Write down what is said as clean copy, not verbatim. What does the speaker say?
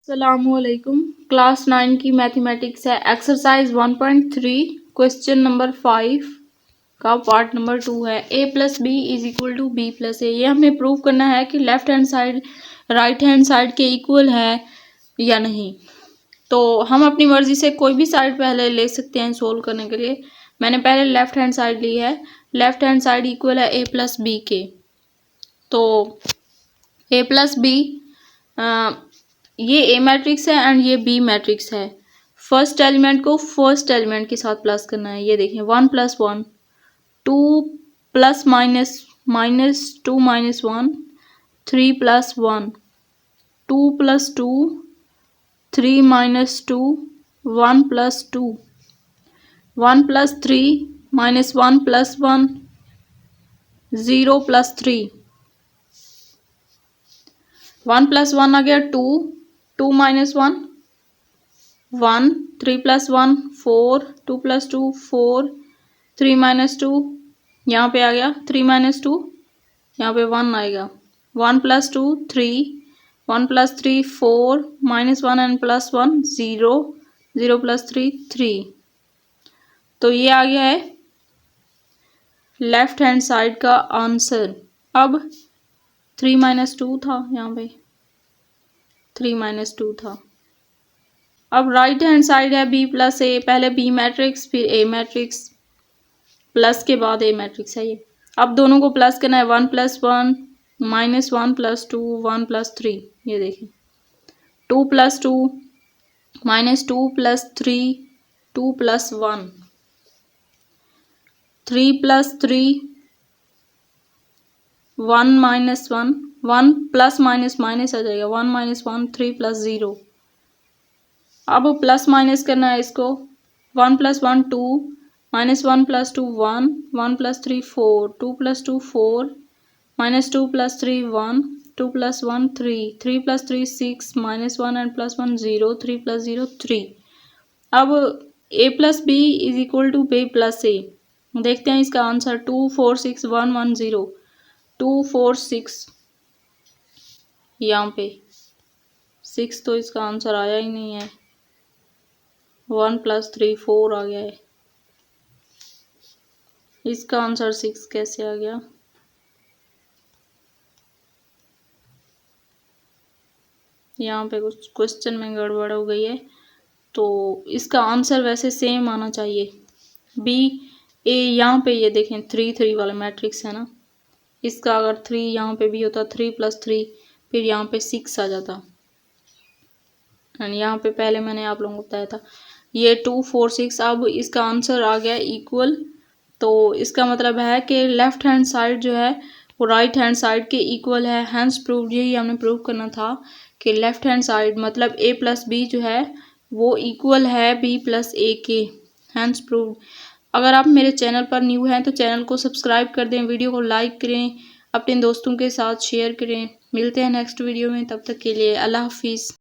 अस्सलामुअलैकुम। क्लास 9 की मैथमेटिक्स है, एक्सरसाइज 1.3 क्वेश्चन नंबर 5 का पार्ट नंबर 2 है। a plus B is equal to B plus a. ये हमें प्रूव करना है कि left hand side right hand side के इक्वल है या नहीं। तो हम अपनी मर्जी से कोई भी साइड पहले ले सकते हैं सोल्व करने के लिए। मैंने पहले लेफ्ट हैंड साइड ली है। लेफ्ट हैंड साइड इक्वल है a प्लस बी के। तो a प्लस बी, ये ए मैट्रिक्स है एंड ये बी मैट्रिक्स है। फर्स्ट एलिमेंट को फर्स्ट एलिमेंट के साथ प्लस करना है। ये देखें 1 plus 1, 2 plus minus minus 2 minus 1, 3 plus 1, 2 plus 2, 3 minus 2, 1 plus 2, 1 plus 3 minus 1 plus 1, 0 plus 3, 1 plus 1 आ गया 2, 2 माइनस 1, 1, 3 प्लस 1 4, 2 प्लस 2 4, 3 माइनस 2 यहाँ पे आ गया 3 माइनस 2, यहाँ पे 1 आएगा। 1 plus 2 3, 1 plus 3 4, minus 1 and plus 1 0, 0 plus 3 3। तो ये आ गया है लेफ्ट हैंड साइड का आंसर। अब 3 माइनस 2 था, यहाँ पे 3 माइनस 2 था। अब राइट हैंड साइड है बी प्लस ए, पहले बी मैट्रिक्स फिर ए मैट्रिक्स, प्लस के बाद ए मैट्रिक्स है ये। अब दोनों को प्लस करना है, 1 प्लस 1 माइनस 1 प्लस 2, 1 प्लस 3। ये देखें 2 plus 2 minus 2 plus 3, 2 plus 1, 3 plus 3, 1 minus 1, 1 plus minus minus आ जाएगा, 1 माइनस 1 3 प्लस 0। अब प्लस माइनस करना है इसको, 1 plus 1 2, minus 1 plus 2 1, 1 plus 3 4, 2 plus 2 4, minus 2 plus 3 1, 2 plus 1 3, 3 plus 3 6, minus 1 and plus 1 0, 3 plus 0 3। अब a plus B is equal to B plus A. देखते हैं इसका आंसर, 2 4 6 1 1 0, 2 4 6, यहाँ पे 6 तो इसका आंसर आया ही नहीं है। 1 प्लस 3 4 आ गया है, इसका आंसर 6 कैसे आ गया? यहाँ पे कुछ क्वेश्चन में गड़बड़ हो गई है। तो इसका आंसर वैसे सेम आना चाहिए, बी ए। यहाँ पे ये देखें 3 3 वाला मैट्रिक्स है ना, इसका अगर 3 यहाँ पे भी होता, 3 प्लस 3 फिर यहाँ पे 6 आ जाता। एंड यहाँ पे पहले मैंने आप लोगों को बताया था ये 2 4 6। अब इसका आंसर आ गया इक्वल। तो इसका मतलब है कि लेफ्ट हैंड साइड जो है वो राइट हैंड साइड के इक्वल है। हैंस प्रूव, यही हमने प्रूव करना था कि लेफ्ट हैंड साइड मतलब a प्लस बी जो है वो इक्वल है b प्लस ए के। Hence proved. अगर आप मेरे चैनल पर न्यू हैं तो चैनल को सब्सक्राइब कर दें, वीडियो को लाइक करें, अपने दोस्तों के साथ शेयर करें। मिलते हैं नेक्स्ट वीडियो में, तब तक के लिए अल्लाह हाफिज़।